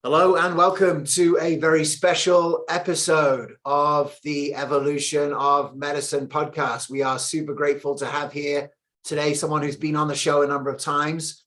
Hello and welcome to a very special episode of the Evolution of Medicine podcast. We are super grateful to have here today someone who's been on the show a number of times.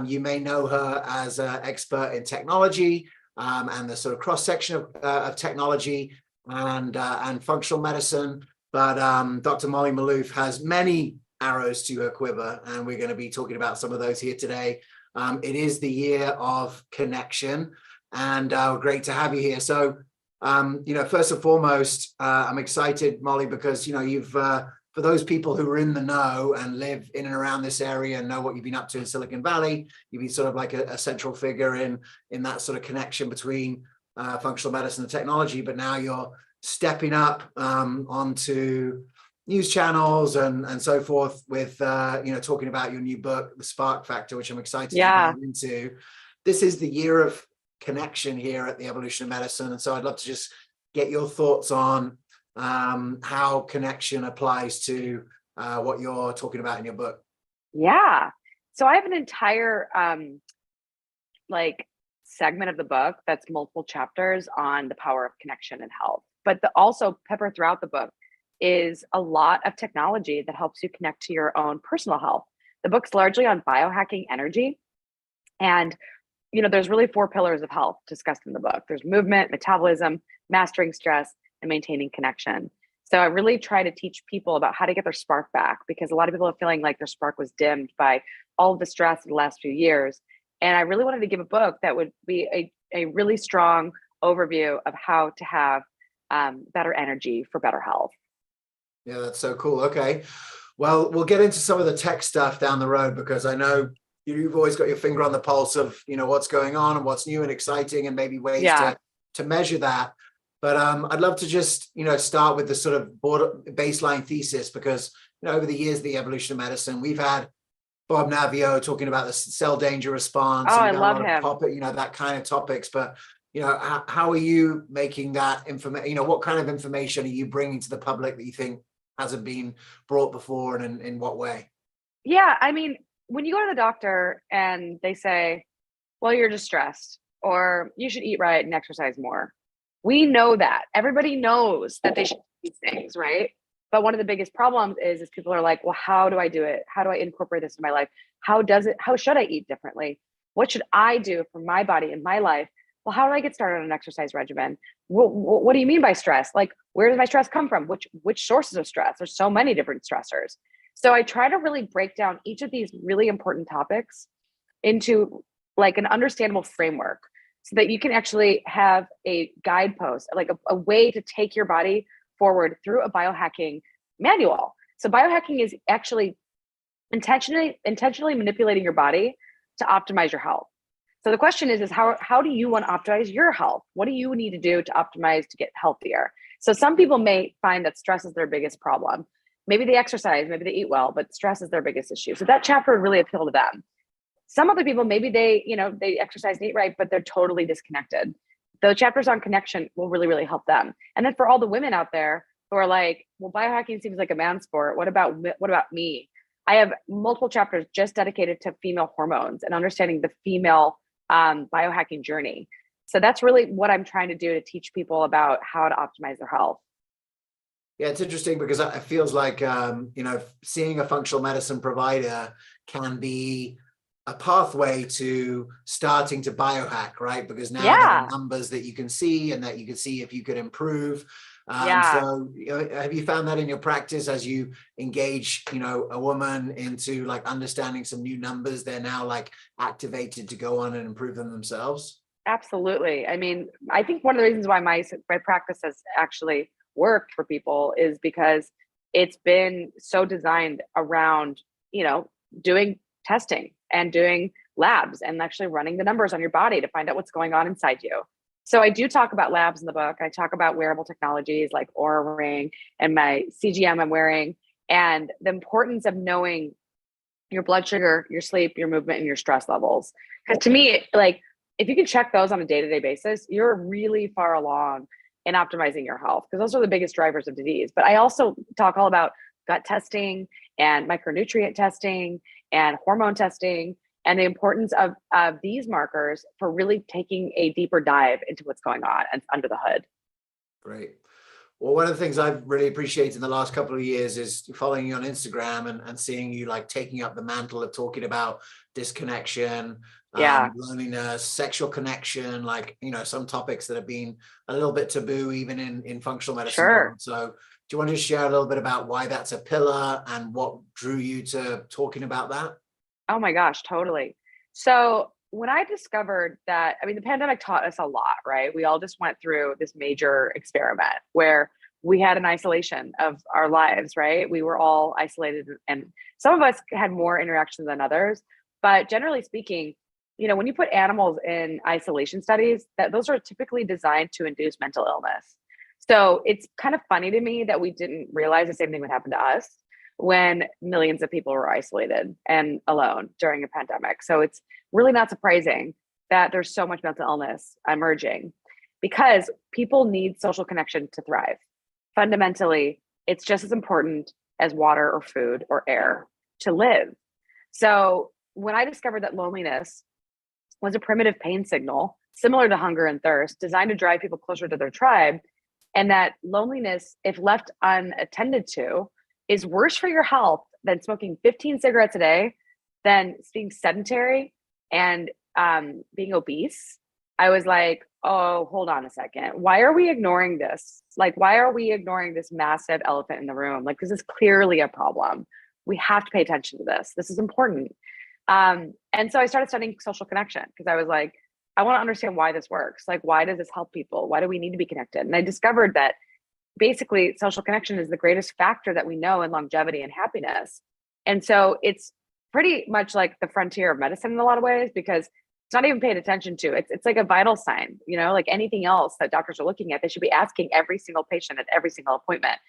You may know her as an expert in technology and the sort of cross-section of technology and functional medicine. But Dr. Molly Maloof has many arrows to her quiver, and we're going to be talking about some of those here today. It is the year of connection. And great to have you here. So, first and foremost, I'm excited, Molly, because, you've, for those people who are in the know and live in and around this area and know what you've been up to in Silicon Valley, you've been sort of like a central figure in that sort of connection between functional medicine and technology. But now you're stepping up onto news channels and so forth with, talking about your new book, The Spark Factor, which I'm excited to dive into. This is the year of connection here at the Evolution of Medicine, and so I'd love to just get your thoughts on how connection applies to what you're talking about in your book. Yeah, so I have an entire segment of the book that's multiple chapters on the power of connection and health, but also pepper throughout the book is a lot of technology that helps you connect to your own personal health. The book's largely on biohacking energy, and there's really 4 pillars of health discussed in the book. There's movement, metabolism, mastering stress, and maintaining connection. So I really try to teach people about how to get their spark back, because a lot of people are feeling like their spark was dimmed by all of the stress in the last few years. And I really wanted to give a book that would be a really strong overview of how to have better energy for better health. Yeah, that's so cool. Okay. Well, we'll get into some of the tech stuff down the road, because I know you've always got your finger on the pulse of, what's going on and what's new and exciting and maybe ways to measure that. But I'd love to just, start with the sort of baseline thesis, because, over the years, the evolution of medicine, we've had Bob Navio talking about the cell danger response. Oh, I love him. That kind of topics. But, how are you making that information? What kind of information are you bringing to the public that you think hasn't been brought before, and in what way? Yeah, I mean, when you go to the doctor and they say, well, you're just stressed, or you should eat right and exercise more. We know that. Everybody knows that they should do these things, right? But one of the biggest problems is people are like, well, how do I do it? How do I incorporate this in my life? How should I eat differently? What should I do for my body and my life? Well, how do I get started on an exercise regimen? What do you mean by stress? Like, where does my stress come from? Which sources of stress? There's so many different stressors. So I try to really break down each of these really important topics into like an understandable framework, so that you can actually have a guidepost, like a way to take your body forward through a biohacking manual. So biohacking is actually intentionally manipulating your body to optimize your health. So the question is how do you want to optimize your health? What do you need to do to optimize to get healthier? So some people may find that stress is their biggest problem. Maybe they exercise, maybe they eat well, but stress is their biggest issue. So that chapter would really appeal to them. Some other people, maybe they exercise and eat right, but they're totally disconnected. The chapters on connection will really, really help them. And then for all the women out there who are like, well, biohacking seems like a man's sport. What about me? I have multiple chapters just dedicated to female hormones and understanding the female biohacking journey. So that's really what I'm trying to do, to teach people about how to optimize their health. Yeah, it's interesting because it feels like, seeing a functional medicine provider can be a pathway to starting to biohack, right? Because now there are numbers that you can see and that you can see if you could improve. So have you found that in your practice as you engage, a woman into like understanding some new numbers, they're now like activated to go on and improve them themselves? Absolutely. I mean, I think one of the reasons why my practice has actually worked for people is because it's been so designed around, doing testing and doing labs and actually running the numbers on your body to find out what's going on inside you. So I do talk about labs in the book. I talk about wearable technologies like Oura Ring and my CGM I'm wearing, and the importance of knowing your blood sugar, your sleep, your movement, and your stress levels. Because to me, like, if you can check those on a day-to-day basis, you're really far along in optimizing your health, because those are the biggest drivers of disease. But I also talk all about gut testing and micronutrient testing and hormone testing and the importance of these markers for really taking a deeper dive into what's going on and under the hood. Great. Well, one of the things I've really appreciated in the last couple of years is following you on Instagram and seeing you like taking up the mantle of talking about disconnection, loneliness, sexual connection, like, you know, some topics that have been a little bit taboo even in functional medicine. Sure. So do you want to just share a little bit about why that's a pillar and what drew you to talking about that? Oh my gosh, totally. So when I discovered that, I mean, the pandemic taught us a lot, right? We all just went through this major experiment where we had an isolation of our lives, right? We were all isolated, and some of us had more interaction than others. But generally speaking, you know, when you put animals in isolation studies, that those are typically designed to induce mental illness. So it's kind of funny to me that we didn't realize the same thing would happen to us when millions of people were isolated and alone during a pandemic. So it's really not surprising that there's so much mental illness emerging because people need social connection to thrive. Fundamentally, it's just as important as water or food or air to live. So when I discovered that loneliness was a primitive pain signal, similar to hunger and thirst, designed to drive people closer to their tribe, and that loneliness, if left unattended to, is worse for your health than smoking 15 cigarettes a day, than being sedentary and being obese. I was like, oh, hold on a second. Why are we ignoring this? Like, why are we ignoring this massive elephant in the room? Like, this is clearly a problem. We have to pay attention to this. This is important. And so I started studying social connection because I was like, I want to understand why this works. Like, why does this help people? Why do we need to be connected? And I discovered that basically social connection is the greatest factor that we know in longevity and happiness. And so it's pretty much like the frontier of medicine in a lot of ways, because it's not even paid attention to. It's like a vital sign, you know, like anything else that doctors are looking at, they should be asking every single patient at every single appointment.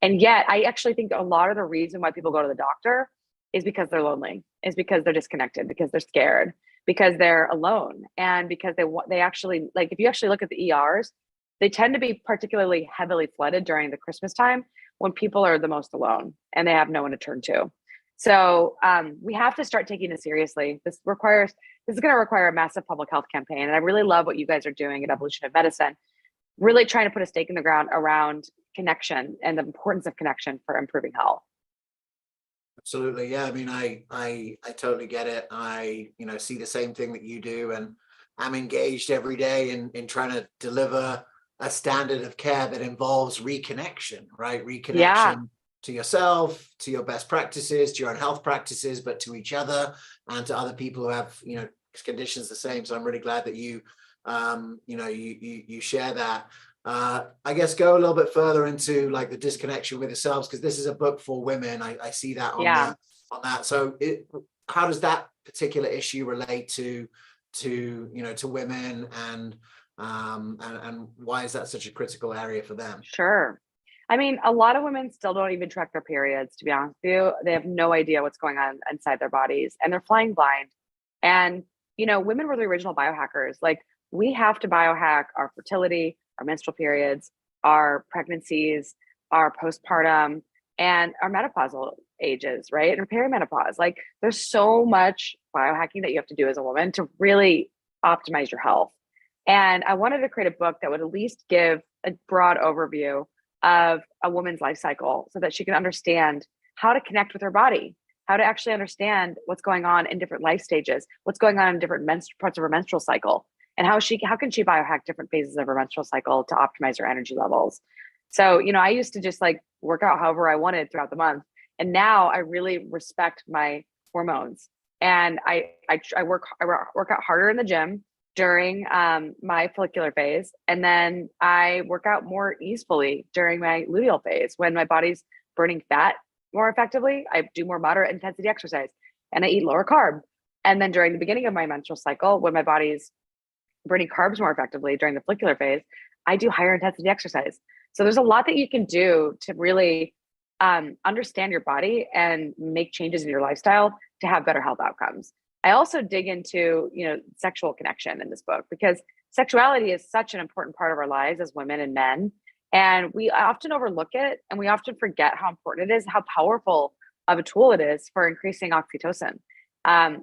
And yet I actually think a lot of the reason why people go to the doctor is because they're lonely, is because they're disconnected, because they're scared, because they're alone, and because they actually, like, if you actually look at the ERs, they tend to be particularly heavily flooded during the Christmas time when people are the most alone and they have no one to turn to. So we have to start taking this seriously. This is going to require a massive public health campaign. And I really love what you guys are doing at Evolution of Medicine, really trying to put a stake in the ground around connection and the importance of connection for improving health. Absolutely. Yeah. I mean, I totally get it. I, you know, see the same thing that you do, and I'm engaged every day in trying to deliver a standard of care that involves reconnection, right? Reconnection to yourself, to your best practices, to your own health practices, but to each other and to other people who have, you know, conditions the same. So I'm really glad that you, you know, you share that. I guess go a little bit further into like the disconnection with yourselves, because this is a book for women. I see that on that. So how does that particular issue relate to you know, to women, and why is that such a critical area for them? Sure. I mean, a lot of women still don't even track their periods, to be honest with you. They have no idea what's going on inside their bodies, and they're flying blind. And, you know, women were the original biohackers. Like, we have to biohack our fertility, our menstrual periods, our pregnancies, our postpartum, and our menopausal ages, right? And perimenopause. Like, there's so much biohacking that you have to do as a woman to really optimize your health. And I wanted to create a book that would at least give a broad overview of a woman's life cycle so that she can understand how to connect with her body, how to actually understand what's going on in different life stages, what's going on in different parts of her menstrual cycle, and how can she biohack different phases of her menstrual cycle to optimize her energy levels. So, you know, I used to just like work out however I wanted throughout the month. And now I really respect my hormones. And I work out harder in the gym during my follicular phase. And then I work out more easefully during my luteal phase when my body's burning fat more effectively. I do more moderate intensity exercise and I eat lower carb. And then during the beginning of my menstrual cycle, when my body's burning carbs more effectively during the follicular phase, I do higher intensity exercise. So there's a lot that you can do to really understand your body and make changes in your lifestyle to have better health outcomes. I also dig into, you know, sexual connection in this book, because sexuality is such an important part of our lives as women and men. And we often overlook it, and we often forget how important it is, how powerful of a tool it is for increasing oxytocin.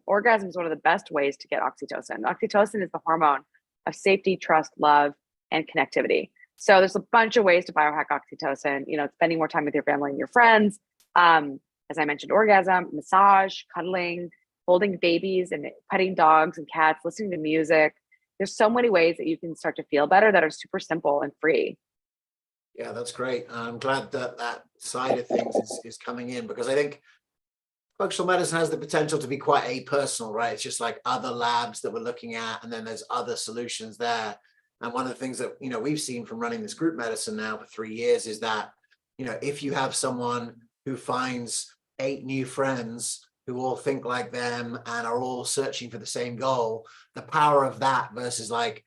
Orgasm is one of the best ways to get oxytocin. Oxytocin is the hormone of safety, trust, love, and connectivity. So there's a bunch of ways to biohack oxytocin, spending more time with your family and your friends. As I mentioned, orgasm, massage, cuddling, holding babies and petting dogs and cats, listening to music. There's so many ways that you can start to feel better that are super simple and free. Yeah, that's great. I'm glad that that side of things is coming in, because I think functional medicine has the potential to be quite apersonal, right? It's just like other labs that we're looking at, and then there's other solutions there. And one of the things that, we've seen from running this group medicine now for 3 years is that, if you have someone who finds 8 new friends who all think like them and are all searching for the same goal, the power of that versus like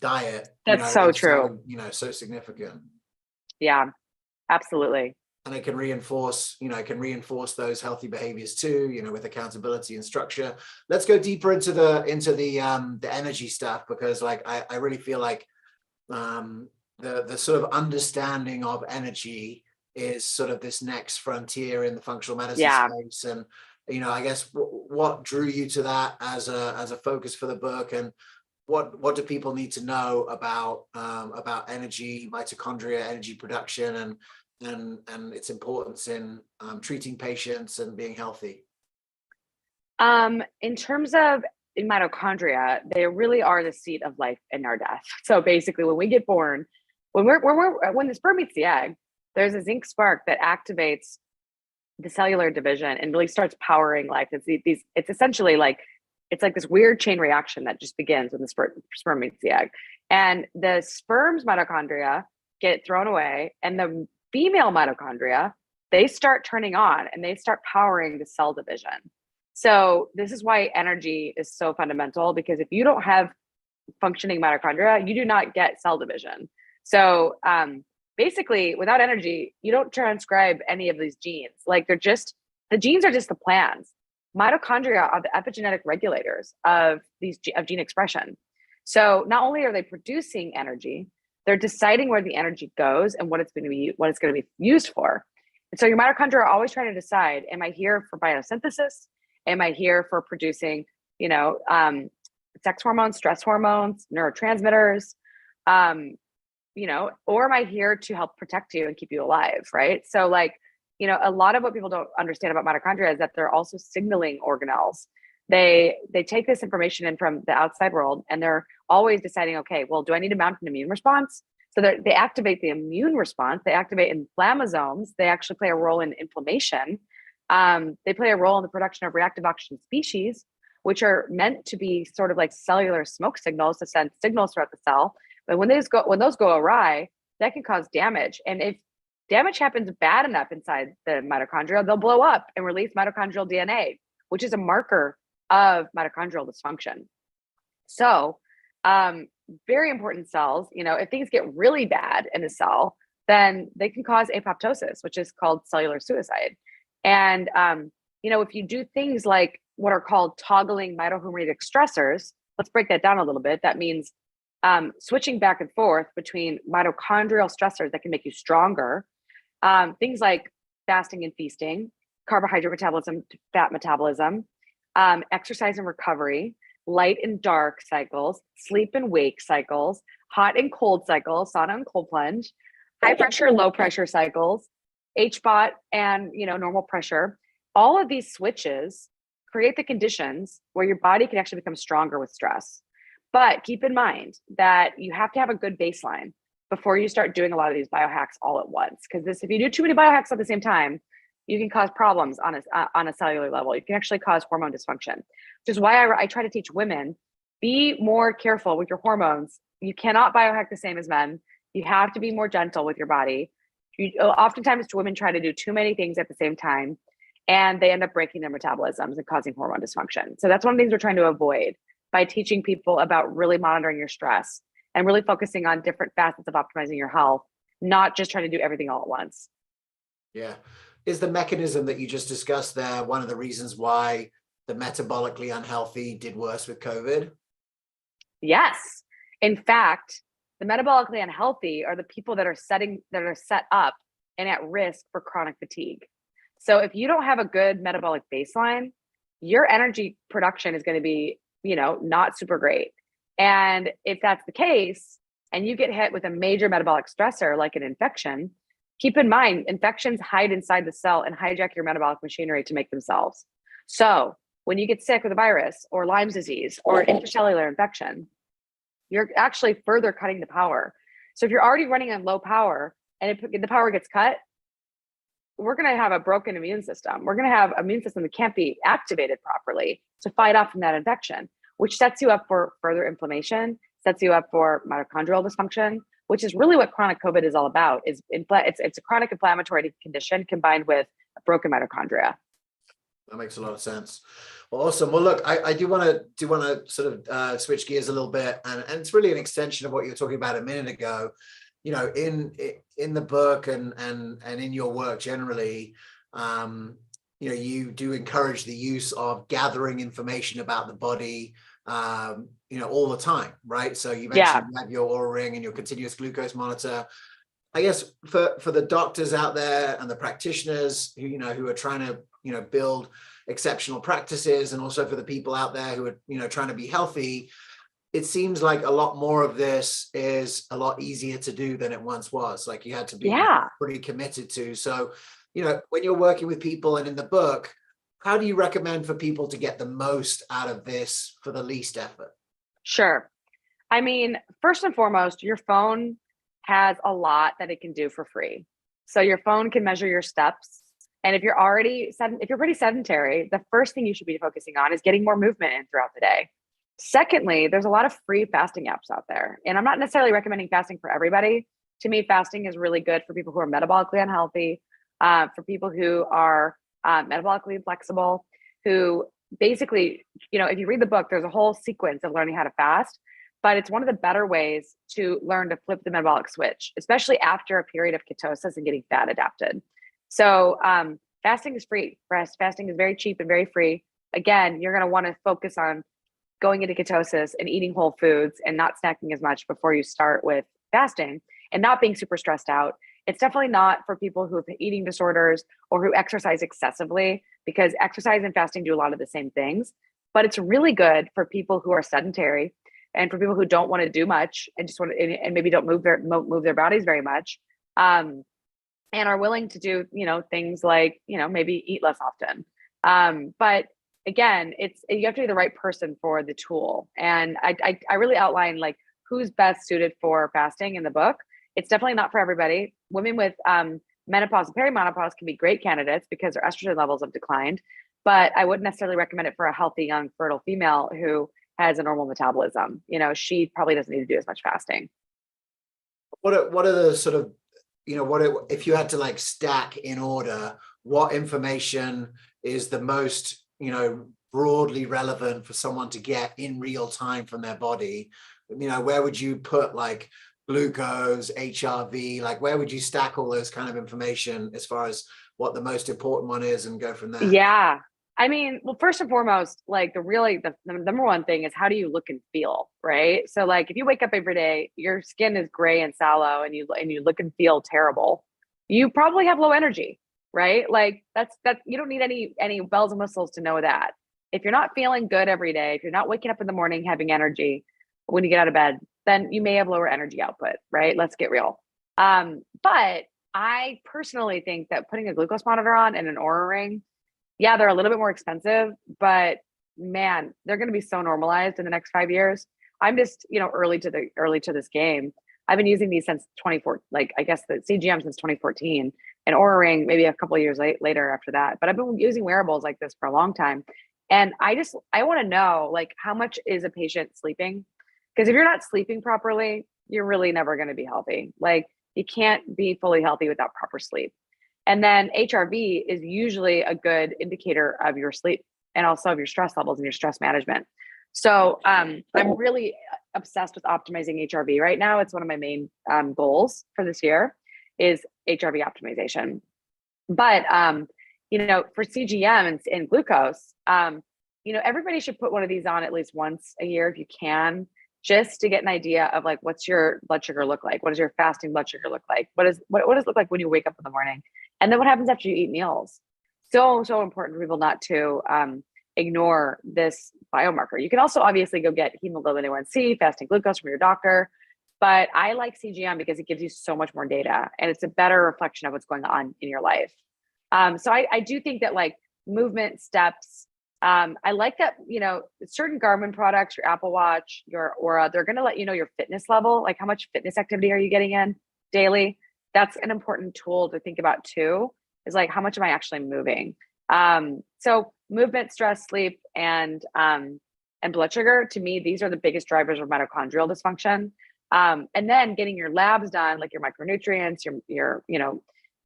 diet, That's so true. so significant. Yeah, absolutely. And it can reinforce, those healthy behaviors too, with accountability and structure. Let's go deeper into the energy stuff, because like I really feel like the sort of understanding of energy is sort of this next frontier in the functional medicine space. And I guess what drew you to that as a focus for the book, and what do people need to know about energy, mitochondria, energy production, and its importance in treating patients and being healthy? In terms of mitochondria, they really are the seat of life and our death. So basically, when we get born, when the sperm meets the egg, there's a zinc spark that activates the cellular division and really starts powering life. It's essentially like, it's like this weird chain reaction that just begins when the sperm meets the egg, and the sperm's mitochondria get thrown away, and the female mitochondria, they start turning on and they start powering the cell division. So this is why energy is so fundamental, because if you don't have functioning mitochondria, you do not get cell division. So basically, without energy, you don't transcribe any of these genes. Like the genes are just the plans. Mitochondria are the epigenetic regulators of gene expression. So not only are they producing energy, they're deciding where the energy goes and what it's going to be used for. And so your mitochondria are always trying to decide: am I here for biosynthesis? Am I here for producing, sex hormones, stress hormones, neurotransmitters? Or am I here to help protect you and keep you alive? Right. So a lot of what people don't understand about mitochondria is that they're also signaling organelles. They take this information in from the outside world, and they're always deciding, okay, well, do I need to mount an immune response? So they activate the immune response. They activate inflammasomes. They actually play a role in inflammation. They play a role in the production of reactive oxygen species, which are meant to be sort of like cellular smoke signals to send signals throughout the cell. But when those go awry, that can cause damage. And if damage happens bad enough inside the mitochondria, they'll blow up and release mitochondrial DNA, which is a marker of mitochondrial dysfunction. So very important cells, if things get really bad in a cell, then they can cause apoptosis, which is called cellular suicide. And, if you do things like what are called toggling mitohormetic stressors, let's break that down a little bit. That means switching back and forth between mitochondrial stressors that can make you stronger, things like fasting and feasting, carbohydrate metabolism, fat metabolism, exercise and recovery, light and dark cycles, sleep and wake cycles, hot and cold cycles, sauna and cold plunge, high pressure, low pressure cycles, HBOT and normal pressure. All of these switches create the conditions where your body can actually become stronger with stress. But keep in mind that you have to have a good baseline before you start doing a lot of these biohacks all at once. Because if you do too many biohacks at the same time, you can cause problems on a cellular level. You can actually cause hormone dysfunction, which is why I try to teach women, be more careful with your hormones. You cannot biohack the same as men. You have to be more gentle with your body. Oftentimes women try to do too many things at the same time, and they end up breaking their metabolisms and causing hormone dysfunction. So that's one of the things we're trying to avoid by teaching people about really monitoring your stress and really focusing on different facets of optimizing your health, not just trying to do everything all at once. Yeah. Is the mechanism that you just discussed there one of the reasons why the metabolically unhealthy did worse with COVID? Yes. In fact, the metabolically unhealthy are the people that are set up and at risk for chronic fatigue. So if you don't have a good metabolic baseline, your energy production is going to be, not super great. And if that's the case, and you get hit with a major metabolic stressor like an infection, keep in mind, infections hide inside the cell and hijack your metabolic machinery to make themselves. So when you get sick with a virus or Lyme's disease or an intracellular infection, you're actually further cutting the power. So if you're already running on low power and the power gets cut, we're going to have a broken immune system. We're going to have an immune system that can't be activated properly to fight off from that infection, which sets you up for further inflammation, sets you up for mitochondrial dysfunction, which is really what chronic COVID is all about. It's a chronic inflammatory condition combined with a broken mitochondria. That makes a lot of sense. Well, awesome. Well, look, I do want to sort of switch gears a little bit, and it's really an extension of what you were talking about a minute ago. In the book and in your work generally, you do encourage the use of gathering information about the body, all the time, right? So you mentioned you have your Oura Ring and your continuous glucose monitor. I guess for the doctors out there and the practitioners who are trying to build exceptional practices, and also for the people out there who are trying to be healthy, it seems like a lot more of this is a lot easier to do than it once was. Like you had to be pretty committed to. So, when you're working with people and in the book, how do you recommend for people to get the most out of this for the least effort? Sure. I mean, first and foremost, your phone has a lot that it can do for free. So your phone can measure your steps. And if you're pretty sedentary, the first thing you should be focusing on is getting more movement in throughout the day. Secondly, there's a lot of free fasting apps out there. And I'm not necessarily recommending fasting for everybody. To me, fasting is really good for people who are metabolically unhealthy, for people who are metabolically flexible, who basically, if you read the book, there's a whole sequence of learning how to fast, but it's one of the better ways to learn to flip the metabolic switch, especially after a period of ketosis and getting fat adapted. So fasting is free. Fasting is very cheap and very free. Again, you're going to want to focus on going into ketosis and eating whole foods and not snacking as much before you start with fasting, and not being super stressed out. It's definitely not for people who have eating disorders or who exercise excessively, because exercise and fasting do a lot of the same things. But it's really good for people who are sedentary and for people who don't want to do much and just want to, and maybe don't move their bodies very much, and are willing to do things like maybe eat less often. But again, you have to be the right person for the tool. And I really outline like who's best suited for fasting in the book. It's definitely not for everybody. Women with menopause and perimenopause can be great candidates because their estrogen levels have declined, but I wouldn't necessarily recommend it for a healthy, young, fertile female who has a normal metabolism. She probably doesn't need to do as much fasting. What are the sort of, if you had to like stack in order, what information is the most, broadly relevant for someone to get in real time from their body? Where would you put like glucose, HRV, like where would you stack all those kind of information as far as what the most important one is and go from there? Yeah. I mean, well, first and foremost, like the number one thing is how do you look and feel, right? So like if you wake up every day, your skin is gray and sallow and you look and feel terrible, you probably have low energy, right? Like that's you don't need any bells and whistles to know that. If you're not feeling good every day, if you're not waking up in the morning having energy when you get out of bed, then you may have lower energy output, right? Let's get real. But I personally think that putting a glucose monitor on and an Oura Ring, yeah, they're a little bit more expensive, but man, they're going to be so normalized in the next 5 years. I'm just, early to this game. I've been using these since 2014, like I guess the CGM since 2014, and Oura Ring maybe a couple of years later after that. But I've been using wearables like this for a long time. And I want to know, like, how much is a patient sleeping? Because if you're not sleeping properly, you're really never going to be healthy. Like you can't be fully healthy without proper sleep. And then HRV is usually a good indicator of your sleep and also of your stress levels and your stress management. So I'm really obsessed with optimizing HRV right now. It's one of my main goals for this year is HRV optimization. But for CGM and glucose, everybody should put one of these on at least once a year if you can, just to get an idea of like, what's your blood sugar look like? What does your fasting blood sugar look like? What does it look like when you wake up in the morning? And then what happens after you eat meals? So important for people not to ignore this biomarker. You can also obviously go get hemoglobin A1C, fasting glucose from your doctor, but I like CGM because it gives you so much more data and it's a better reflection of what's going on in your life. So I do think that like movement, steps, I like that, you know, certain Garmin products, your Apple Watch, your Aura, they're going to let you know your fitness level, like how much fitness activity are you getting in daily? That's an important tool to think about too, is like, how much am I actually moving? So movement, stress, sleep, and blood sugar, to me, these are the biggest drivers of mitochondrial dysfunction. And then getting your labs done, like your micronutrients, your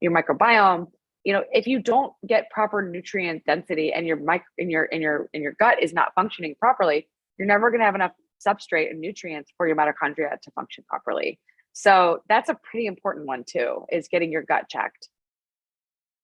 microbiome. You know, if you don't get proper nutrient density and your gut is not functioning properly, you're never going to have enough substrate and nutrients for your mitochondria to function properly. So that's a pretty important one too, is getting your gut checked.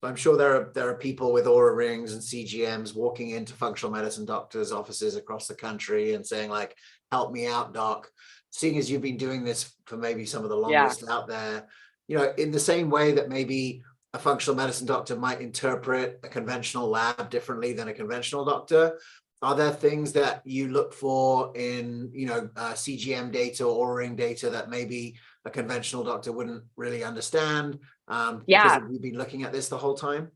I'm sure there are people with Aura rings and CGMs walking into functional medicine doctors' offices across the country and saying like, "Help me out, doc." Seeing as you've been doing this for maybe some of the longest out there, you know, in the same way that maybe a functional medicine doctor might interpret a conventional lab differently than a conventional doctor, are there things that you look for in, you know, CGM data or Aura ring data that maybe a conventional doctor wouldn't really understand? Because you've been looking at this the whole time?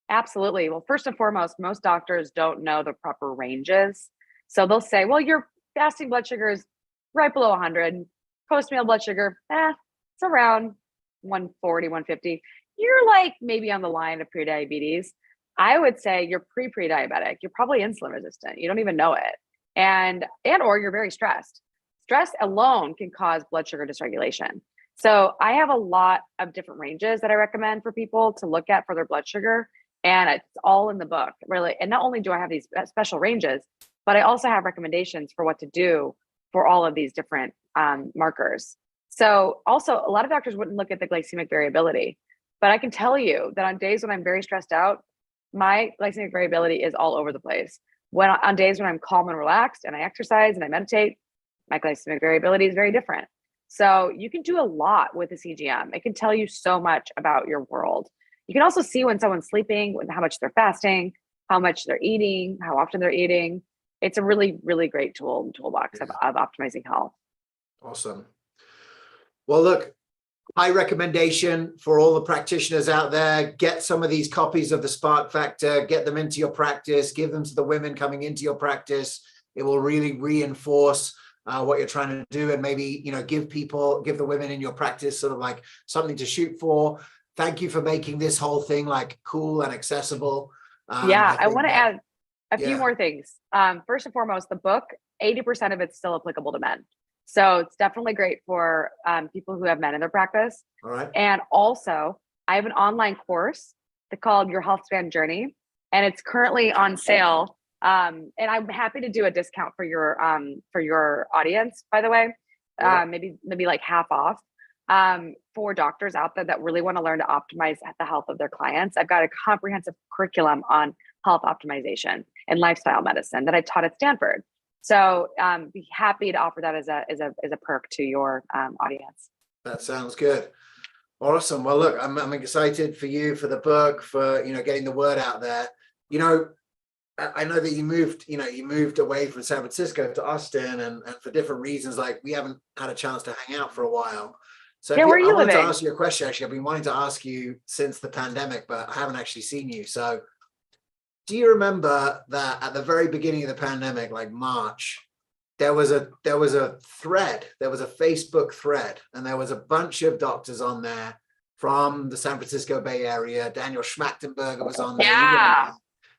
Absolutely. Well, first and foremost, most doctors don't know the proper ranges. So they'll say, well, your fasting blood sugar is right below 100. Post-meal blood sugar, it's around 140, 150. You're like maybe on the line of prediabetes. I would say you're pre-diabetic. You're probably insulin resistant. You don't even know it. And or you're very stressed. Stress alone can cause blood sugar dysregulation. So I have a lot of different ranges that I recommend for people to look at for their blood sugar. And it's all in the book, really. And not only do I have these special ranges, but I also have recommendations for what to do for all of these different markers. So also, a lot of doctors wouldn't look at the glycemic variability, but I can tell you that on days when I'm very stressed out, my glycemic variability is all over the place. On days when I'm calm and relaxed and I exercise and I meditate, my glycemic variability is very different. So you can do a lot with the CGM. It can tell you so much about your world. You can also see when someone's sleeping, how much they're fasting, how much they're eating, how often they're eating. It's a really, really great toolbox of optimizing health. Awesome. Well, look, high recommendation for all the practitioners out there. Get some of these copies of the Spark Factor, get them into your practice, give them to the women coming into your practice. It will really reinforce what you're trying to do, and maybe, you know, give the women in your practice sort of like something to shoot for. Thank you for making this whole thing like cool and accessible. I want to add a few more things. First and foremost, the book, 80% of it's still applicable to men. So it's definitely great for people who have men in their practice. All right. And also, I have an online course called Your Health Span Journey, and it's currently on sale. And I'm happy to do a discount for your audience, by the way, maybe like half off, for doctors out there that really want to learn to optimize the health of their clients. I've got a comprehensive curriculum on health optimization and lifestyle medicine that I taught at Stanford. So be happy to offer that as a perk to your audience. That sounds good. Awesome. Well, look, I'm excited for you, for the book, for, you know, getting the word out there. You know, I know that you moved away from San Francisco to Austin, and for different reasons, like we haven't had a chance to hang out for a while. So where are you living? I want to ask you a question. Actually, I've been wanting to ask you since the pandemic, but I haven't actually seen you. So do you remember that at the very beginning of the pandemic, like March, there was a thread, there was a Facebook thread, and there was a bunch of doctors on there from the San Francisco Bay Area. Daniel Schmachtenberger was on there. Yeah.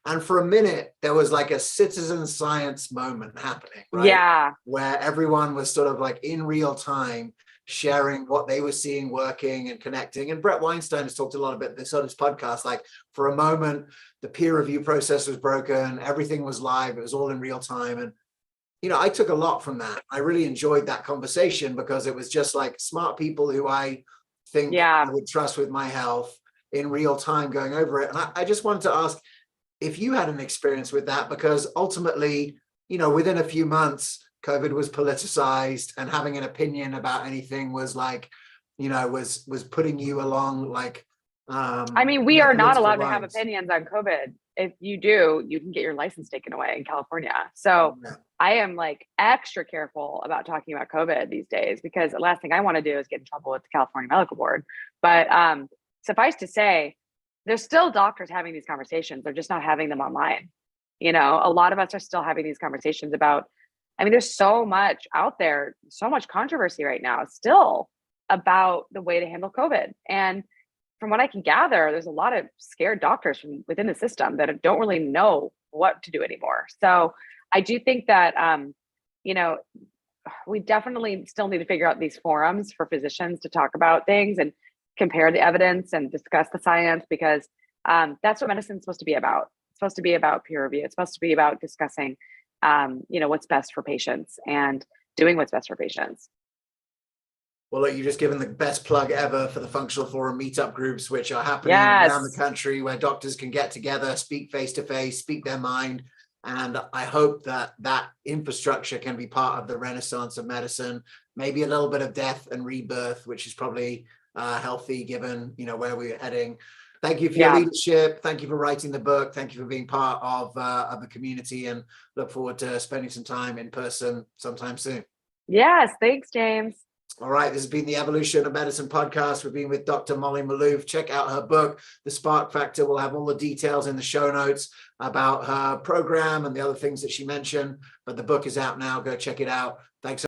And for a minute, there was like a citizen science moment happening, right? Yeah. Where everyone was sort of like in real time sharing what they were seeing working and connecting. And Brett Weinstein has talked a lot about this on his podcast. Like for a moment, the peer review process was broken. Everything was live. It was all in real time. And, you know, I took a lot from that. I really enjoyed that conversation because it was just like smart people who I think I would trust with my health in real time going over it. And I just wanted to ask if you had an experience with that, because ultimately, you know, within a few months, COVID was politicized, and having an opinion about anything was like, you know, was putting you along like. I mean, we are not allowed to have opinions on COVID. if you do, you can get your license taken away in California. So Yeah. I am like extra careful about talking about COVID these days, because the last thing I want to do is get in trouble with the California Medical Board. But suffice to say, there's still doctors having these conversations. They're just not having them online. A lot of us are still having these conversations about, I mean, there's so much out there, so much controversy right now still about the way to handle COVID. And from what I can gather, there's a lot of scared doctors from within the system that don't really know what to do anymore. So I do think that, you know, we definitely still need to figure out these forums for physicians to talk about things and compare the evidence and discuss the science, because that's what medicine is supposed to be about. It's supposed to be about peer review. It's supposed to be about discussing, what's best for patients and doing what's best for patients. Well, look, you've just given the best plug ever for the Functional Forum meetup groups, which are happening around the country, where doctors can get together, speak face to face, speak their mind. And I hope that that infrastructure can be part of the renaissance of medicine, maybe a little bit of death and rebirth, which is probably healthy given, where we're heading. Thank you for your leadership. Thank you for writing the book. Thank you for being part of the community, and look forward to spending some time in person sometime soon. Yes. Thanks, James. All right, this has been the Evolution of Medicine podcast. We've been with Dr. Molly Maloof. Check out her book, The Spark Factor. We'll have all the details in the show notes about her program and the other things that she mentioned. But the book is out now. Go check it out. Thanks.